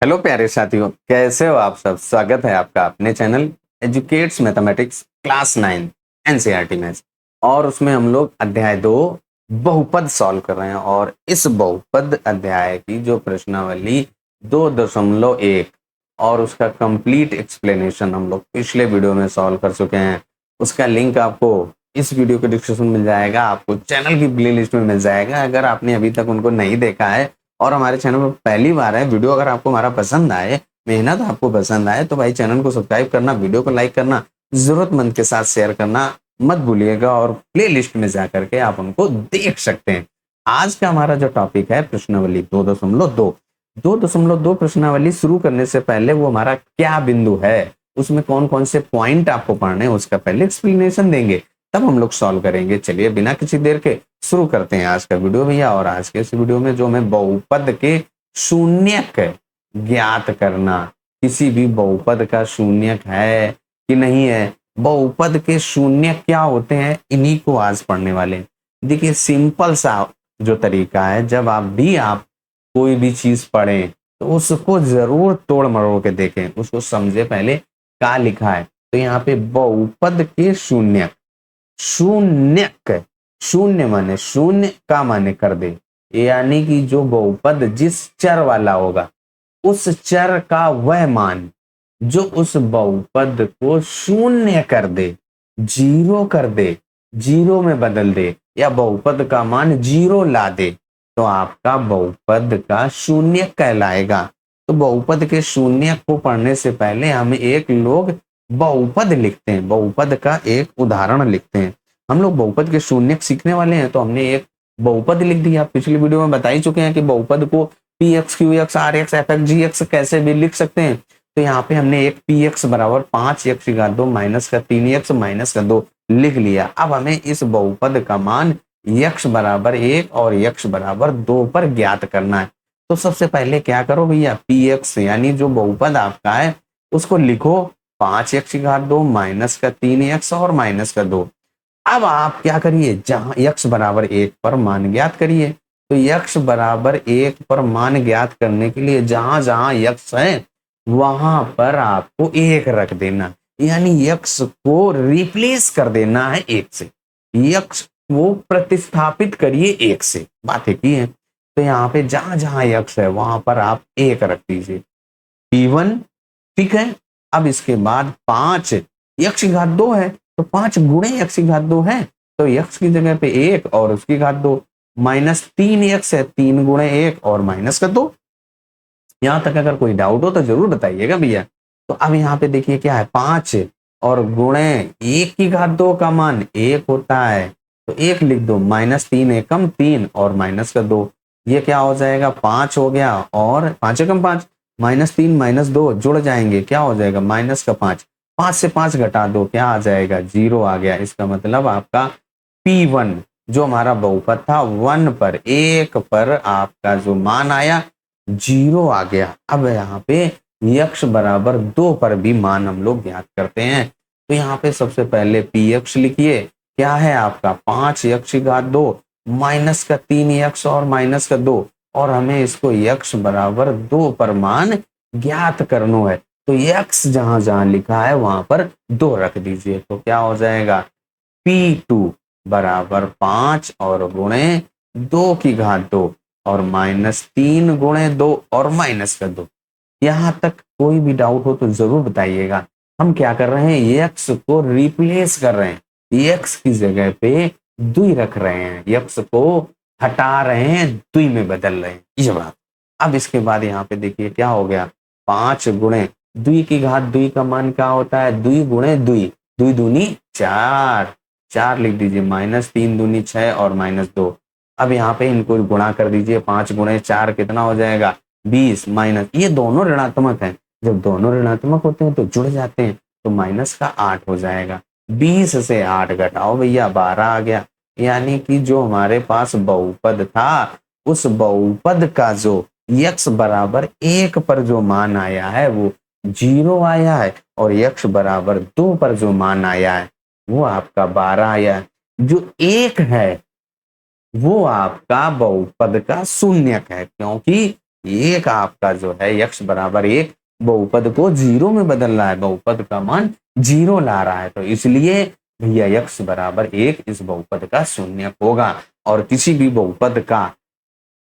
Hello प्यारे साथियों, कैसे हो आप सब। स्वागत है आपका अपने channel educates mathematics class 9 NCERT maths. और उसमें हम लोग अध्याय 2 बहुपद सॉल्व कर रहे हैं। और इस बहुपद अध्याय की जो प्रश्नावली 2.1 और उसका कंप्लीट एक्सप्लेनेशन हम लोग पिछले वीडियो में सॉल्व कर चुके हैं। उसका लिंक आपको इस वीडियो के डिस्क्रिप्शन में मिल जाएगा, आपको चैनल की प्लेलिस्ट में मिल जाएगा अगर आपने अभी तक उनको नहीं देखा है। और हमारे चैनल पर पहली बार है, वीडियो अगर आपको हमारा पसंद आए, मेहनत आपको पसंद आए, तो भाई चैनल को सब्सक्राइब करना, वीडियो को लाइक करना, जरूरतमंद के साथ शेयर करना मत भूलिएगा। और प्लेलिस्ट में जाकर के आप उनको देख सकते हैं। आज का हमारा जो टॉपिक है प्रश्नावली 2.2। 2.2 प्रश्नावली शुरू करने से पहले वो हमारा क्या बिंदु है, उसमें कौन कौन से पॉइंट आपको पढ़ने हैं, उसका पहले एक्सप्लेनेशन देंगे, तब हम लोग सॉल्व करेंगे। चलिए बिना किसी देर के शुरू करते हैं आज का वीडियो भैया। और आज के इस वीडियो में जो हमें बहुपद के शून्यक ज्ञात करना, किसी भी बहुपद का शून्यक है कि नहीं है, बहुपद के शून्यक क्या होते हैं, इन्हीं को आज पढ़ने वाले हैं। देखिए सिंपल सा जो तरीका है, जब आप कोई भी चीज पढ़ें तो उसको जरूर तोड़ मरोड़ के देखें, उसको समझे पहले क्या लिखा है। तो यहाँ पे बहुपद के शून्यक, शून्यक, शून्य माने शून्य का माने कर दे, यानी कि जो बहुपद जिस चर वाला होगा उस चर का वह मान जो उस बहुपद को शून्य कर दे, जीरो कर दे, जीरो में बदल दे, या बहुपद का मान जीरो ला दे, तो आपका बहुपद का शून्यक कहलाएगा। तो बहुपद के शून्यक को पढ़ने से पहले हम एक लोग बहुपद लिखते हैं, बहुपद का एक उदाहरण लिखते हैं। हम लोग बहुपद के शून्यक सीखने वाले हैं, तो हमने एक बहुपद लिख दिया। पिछली वीडियो में बता ही चुके हैं कि बहुपद को P X, Q X, R X, F X, G X कैसे भी लिख सकते हैं। तो यहाँ पे हमने एक पी एक्स बराबर 5x² माइनस का 3x माइनस का 2 लिख लिया। अब हमें इस बहुपद का मान x बराबर 1 और x बराबर 2 पर ज्ञात करना है। तो सबसे पहले क्या करो भैया, पी एक्स यानी जो बहुपद आपका है उसको लिखो 5x² माइनस का 3x और माइनस का 2। अब आप क्या करिए, जहां x बराबर 1 पर मान ज्ञात करिए। तो x बराबर 1 पर मान ज्ञात करने के लिए जहां जहां x है वहां पर आपको 1 रख देना, यानी x को रिप्लेस कर देना है 1 से, x को प्रतिस्थापित करिए 1 से। बात एक ही है। तो यहाँ पे जहां जहां x है वहां पर आप 1 रख दीजिए, P1। ठीक है। अब इसके बाद 5x² है, तो 5 गुणे x² है, तो x की जगह पे 1 और उसकी घात 2, माइनस 3x है, 3 गुणे 1 और माइनस का 2। यहां तक अगर कोई डाउट हो तो जरूर बताइएगा भैया। तो अब यहाँ पे देखिए क्या है, 5 और गुणे 1 की घात 2 का मान 1 होता है, तो 1 लिख दो, माइनस 3 एकम 3 और माइनस का 2। ये क्या हो जाएगा, 5 हो गया और 5 एकम 5, माइनस 3 माइनस 2 जुड़ जाएंगे, क्या हो जाएगा माइनस का 5, 5 से 5 घटा दो, क्या आ जाएगा 0 आ गया। इसका मतलब आपका P1 जो हमारा बहुपद था 1 पर 1 पर आपका जो मान आया 0 आ गया। अब यहाँ पे x बराबर 2 पर भी मान हम लोग ज्ञात करते हैं। तो यहाँ पे सबसे पहले px लिखिए, क्या है आपका 5x² माइनस का 3x और माइनस का 2, और हमें इसको x बराबर 2 पर मान ज्ञात करना है। तो x जहां जहां लिखा है वहां पर 2 रख दीजिए, तो क्या हो जाएगा P2 बराबर 5 और गुणे 2 की घात 2 और माइनस 3 गुणे 2 और माइनस का 2। यहां तक कोई भी डाउट हो तो जरूर बताइएगा। हम क्या कर रहे हैं, x को रिप्लेस कर रहे हैं, x की जगह पे 2 रख रहे हैं, x को हटा रहे हैं, 2 में बदल रहे हैं, ये बात। अब इसके बाद यहाँ पे देखिए क्या हो गया, 5 गुणे 2 की घात 2 का मान क्या होता है, 2 गुणे 2, 2 दूनी 4, 4 लिख दीजिए, माइनस 3 दूनी 6 और माइनस 2। अब यहाँ पे इनको गुणा कर दीजिए, 5 गुणे 4 कितना हो जाएगा 20, माइनस ये दोनों ऋणात्मक हैं, जब दोनों ऋणात्मक होते हैं तो जुड़ जाते हैं, तो माइनस का 8 हो जाएगा। 20 से 8 घटाओ भैया 12 आ गया, यानी कि जो हमारे पास बहुपद था उस बहुपद का जो x बराबर 1 पर जो मान आया है वो 0 आया है, और x बराबर 2 पर जो मान आया है वो आपका 12 आया है। जो 1 है वो आपका बहुपद का शून्यक है, क्योंकि एक आपका जो है x बराबर 1 बहुपद को 0 में बदल रहा है, बहुपद का मान 0 ला रहा है, तो इसलिए भैया x बराबर 1 इस बहुपद का शून्यक होगा। और किसी भी बहुपद का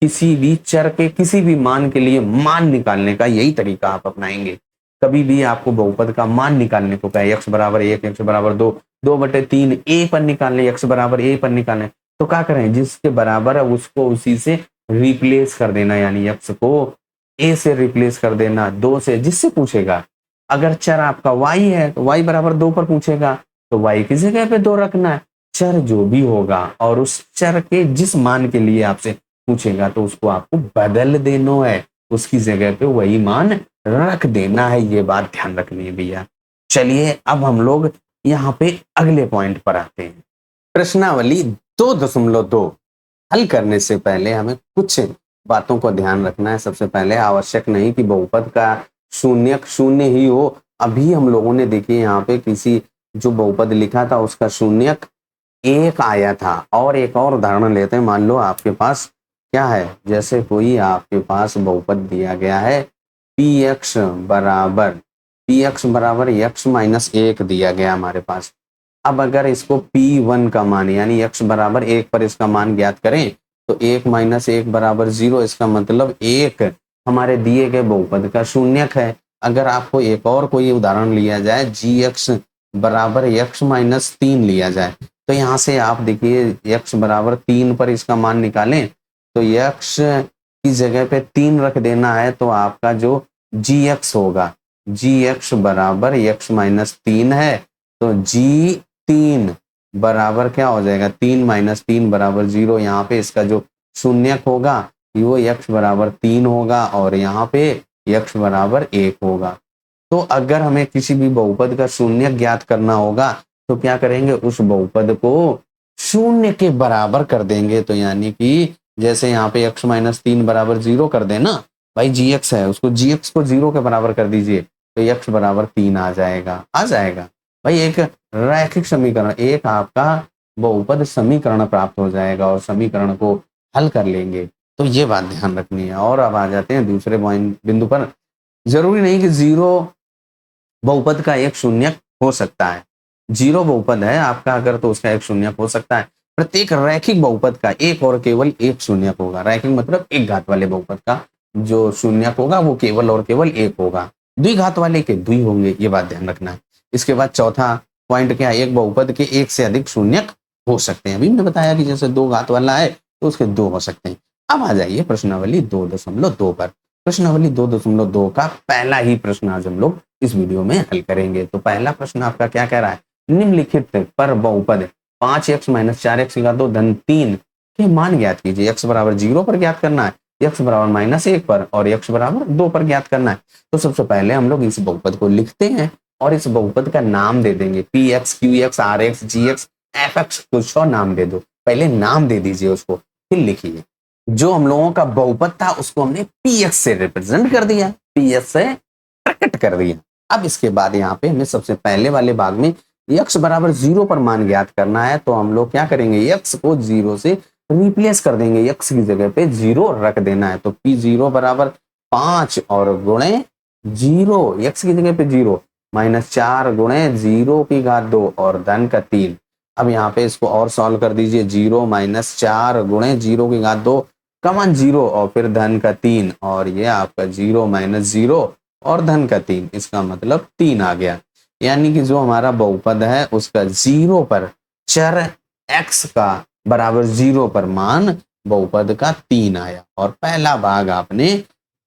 किसी भी चर के किसी भी मान के लिए मान निकालने का यही तरीका आप अपनाएंगे। कभी भी आपको बहुपद का मान निकालने को कहे x बराबर 1, x बराबर 2, 2/3 a पर निकालने, x बराबर a पर निकालने, तो क्या करें, जिसके बराबर है उसको उसी से रिप्लेस कर देना, यानी x को a से रिप्लेस कर देना 2 से, जिससे पूछेगा। अगर चर आपका y है तो y बराबर 2 पर पूछेगा, तो y की जगह पे 2 रखना है। चर जो भी होगा और उस चर के जिस मान के लिए आपसे पूछेगा तो उसको आपको बदल देना है, उसकी जगह पे वही मान रख देना है। ये बात ध्यान रखनी है भैया। चलिए अब हम लोग यहाँ पे अगले पॉइंट पर आते हैं। प्रश्नावली 2.2 हल करने से पहले हमें कुछ बातों को ध्यान रखना है। सबसे पहले आवश्यक नहीं कि बहुपद का शून्यक शून्य ही हो। अभी हम लोगों ने देखिए यहाँ पे किसी जो बहुपद लिखा था उसका शून्यक 1 आया था। और एक और उदाहरण लेते हैं। मान लो आपके पास क्या है, जैसे कोई आपके पास बहुपद दिया गया है px बराबर x माइनस 1 दिया गया हमारे पास। अब अगर इसको p1 का मान यानी x बराबर 1 पर इसका मान ज्ञात करें तो 1 माइनस 1 बराबर 0, इसका मतलब 1 हमारे दिए गए बहुपद का शून्यक है। अगर आपको एक और कोई उदाहरण लिया जाए gx बराबर x माइनस 3 लिया जाए, तो यहाँ से आप देखिए x बराबर 3 पर इसका मान निकालें तो x की जगह पे 3 रख देना है, तो आपका जो gx होगा, gx बराबर x माइनस 3 है, तो g3 बराबर क्या हो जाएगा, 3 माइनस 3 बराबर 0। यहाँ पे इसका जो शून्यक होगा वो x बराबर 3 होगा और यहाँ पे x बराबर 1 होगा। तो अगर हमें किसी भी बहुपद का शून्यक ज्ञात करना होगा तो क्या करेंगे, उस बहुपद को शून्य के बराबर कर देंगे। तो यानी कि जैसे यहाँ पे x माइनस 3 बराबर 0 कर देना, भाई gx है उसको gx को 0 के बराबर कर दीजिए तो x बराबर 3 आ जाएगा भाई। एक रैखिक समीकरण, एक आपका बहुपद समीकरण प्राप्त हो जाएगा और समीकरण को हल कर लेंगे। तो ये बात ध्यान रखनी है। और अब आ जाते हैं दूसरे पॉइंट बिंदु पर। जरूरी नहीं कि 0 बहुपद का एक शून्यक हो सकता है। 0 बहुपद है आपका अगर तो उसका एक शून्यक हो सकता है। प्रत्येक रैखिक बहुपद का एक और केवल एक शून्यक होगा। रैखिक मतलब एक घात वाले बहुपद का जो शून्यक होगा वो केवल और केवल एक होगा। द्विघात वाले के द्वि होंगे, ये बात ध्यान रखना है। इसके बाद चौथा पॉइंट क्या है, एक बहुपद के एक से अधिक शून्यक हो सकते हैं। अभी मैंने बताया कि जैसे 2 घात वाला है तो उसके 2 हो सकते हैं। अब आ जाइए प्रश्नावली 2.2 पर। प्रश्नावली 2.2 का पहला ही प्रश्न आज हम लोग इस वीडियो में हल करेंगे। तो पहला प्रश्न आपका क्या कह रहा है, निम्नलिखित पर बहुपद 5x माइनस 4x का 2 धन 3 के मान ज्ञात कीजिए। x बराबर 0 पर ज्ञात करना है, x बराबर माइनस 1 पर और x बराबर 2 पर ज्ञात करना है। तो सबसे पहले हम लोग इस बहुपद को लिखते हैं और इस बहुपद का नाम दे देंगे, px, qx, rx, gx, fx, कुछ और नाम दे दो। पहले नाम दे दीजिए उसको, फिर लिखिए। जो हम लोगों का बहुपद था उसको हमने px से रिप्रेजेंट कर दिया, px से प्रकट कर दिया। अब इसके बाद यहाँ पे हमें सबसे पहले वाले भाग में x बराबर 0 पर मान ज्ञात करना है। तो हम लोग क्या करेंगे, x को 0 से रिप्लेस कर देंगे, x की जगह पे 0 रख देना है। तो p0 बराबर 5 और गुणे 0, x की जगह पे 0 माइनस 4 गुणे 0 की घात 2 और धन का 3। अब यहाँ पे इसको और सॉल्व कर दीजिए, 0 माइनस 4 गुणे 0 की घात 2 कमन 0 और फिर धन का 3 और ये आपका 0 माइनस 0 और धन का 3, इसका मतलब 3 आ गया। यानी कि जो हमारा बहुपद है उसका 0 पर चर x का बराबर 0 पर मान बहुपद का 3 आया और पहला भाग आपने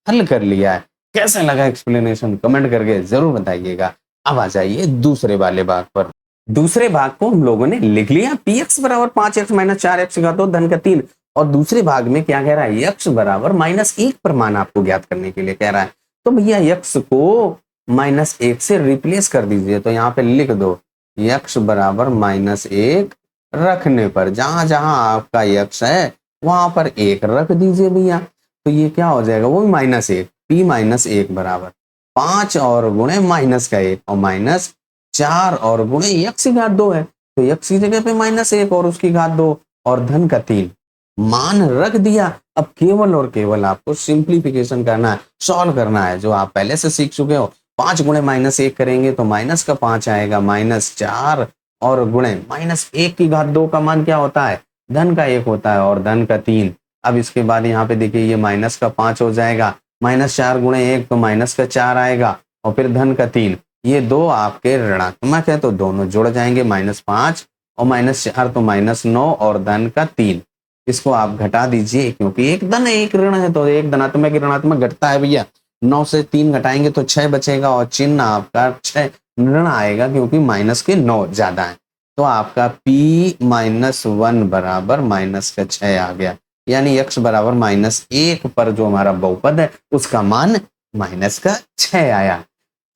हल कर लिया है। कैसा लगा एक्सप्लेनेशन कमेंट करके जरूर बताइएगा। अब आ जाइए दूसरे वाले भाग पर। दूसरे भाग को हम लोगों ने लिख लिया, px बराबर 5x माइनस 4x का 2 धन का 3। और दूसरे भाग में क्या कह रहा है, x बराबर -1 पर मान आपको ज्ञात करने के लिए कह रहा है। तो भैया x को -1 से रिप्लेस कर दीजिए। तो यहाँ पे लिख दो x बराबर -1 रखने पर जहां जहां आपका x है वहां पर 1 रख दीजिए भैया। तो ये क्या हो जाएगा, वो -1, p -1 बराबर 5 और गुणे माइनस का 1 और माइनस 4 और गुणे x की घात 2 है। तो x की जगह पे -1 और उसकी घात 2 और धन का 3। मान रख दिया। अब केवल और केवल आपको सिंप्लीफिकेशन करना है, सॉल्व करना है, जो आप पहले से सीख चुके हो। 5 गुणे -1 करेंगे तो माइनस का 5 आएगा, -4 और गुणे -1 की घात 2 का मान क्या होता है, धन का 1 होता है और धन का 3। अब इसके बाद यहाँ पे देखिए ये माइनस का 5 हो जाएगा, -4 गुणे 1 तो माइनस का 4 आएगा और फिर धन का 3। ये दो आपके ऋणात्मक है तो दोनों जुड़ जाएंगे, -5 और -4 तो -9 और धन का 3। इसको आप घटा दीजिए क्योंकि एक धन है एक ऋण है तो एक धनात्मक ऋणात्मक घटता है भैया। 9 से 3 घटाएंगे तो 6 बचेगा और चिन्ह आपका 6 ऋण आएगा क्योंकि माइनस के 9 ज्यादा है। तो आपका P-1 बराबर माइनस का 6 आ गया, यानी x बराबर -1 पर जो हमारा बहुपद है उसका मान माइनस का 6 आया।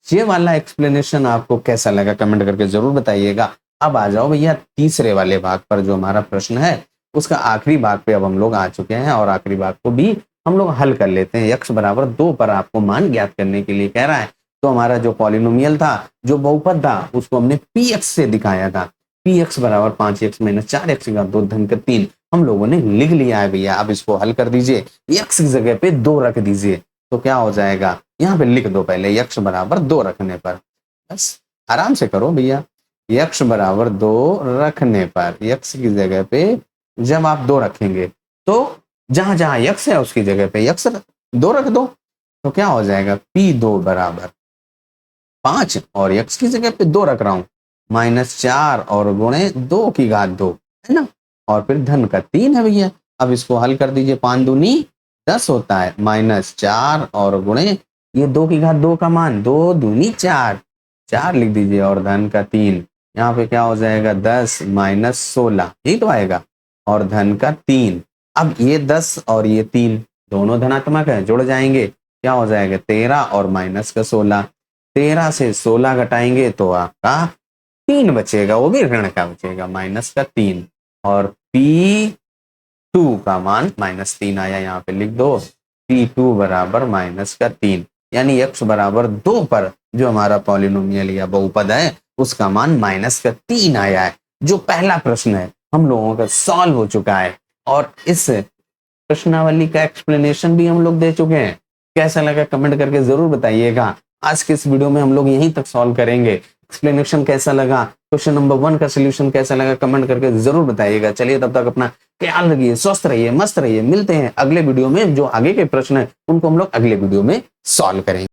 ये वाला एक्सप्लेनेशन आपको कैसा लगा कमेंट करके जरूर बताइएगा। अब आ जाओ भैया तीसरे वाले भाग पर, जो हमारा प्रश्न है उसका आखिरी भाग पे अब हम लोग आ चुके हैं और आखिरी भाग को भी हम लोग हल कर लेते हैं। x बराबर 2 पर आपको मान ज्ञात करने के लिए कह रहा है। तो हमारा जो पॉलिनोमियल था, जो बहुपद था, उसको हमने px से दिखाया था। px बराबर 5x - 4x की घात 2 धन का 3 हम लोगों ने लिख लिया है भैया। अब इसको हल कर दीजिए, x की जगह पे 2 रख दीजिए तो क्या हो जाएगा, यहाँ पे लिख दो पहले x बराबर 2 रखने पर। बस आराम से करो भैया। x बराबर 2 रखने पर x की जगह पे जब आप 2 रखेंगे तो जहां जहां x है उसकी जगह पे x 2 रख दो तो क्या हो जाएगा, P2 बराबर 5 और x की जगह पे 2 रख रहा हूं, -4 और गुणे 2 की घात 2 है ना, और फिर धन का 3 है भैया। अब इसको हल कर दीजिए, 5 दूनी 10 होता है, -4 और गुणे ये 2 की घात 2 का मान 2 दूनी 4, 4 लिख दीजिए और धन का 3। यहाँ पे क्या हो जाएगा, 10 - 16 यही तो आएगा और धन का 3। अब ये 10 और ये 3 दोनों धनात्मक है, जुड़ जाएंगे, क्या हो जाएगा 13 और माइनस का 16। 13 से 16 घटाएंगे तो आपका 3 बचेगा, वो भी ऋण का बचेगा, -3 और P2 का मान -3 आया, यहाँ पे लिख दो P2 बराबर -3, यानी x बराबर 2 पर जो हमारा पॉलिनोमियल या बहुपद है उसका मान -3 आया है। जो पहला प्रश्न है हम लोगों का सॉल्व हो चुका है और इस प्रश्नावली का एक्सप्लेनेशन भी हम लोग दे चुके हैं। कैसा लगा कमेंट करके जरूर बताइएगा। आज के इस वीडियो में हम लोग यहीं तक सॉल्व करेंगे। एक्सप्लेनेशन कैसा लगा, क्वेश्चन नंबर 1 का सोल्यूशन कैसा लगा, कमेंट करके जरूर बताइएगा। चलिए तब तक अपना ख्याल रखिए, स्वस्थ रहिए, मस्त रहिए। मिलते हैं अगले वीडियो में। जो आगे के प्रश्न है उनको हम लोग अगले वीडियो में सॉल्व करेंगे।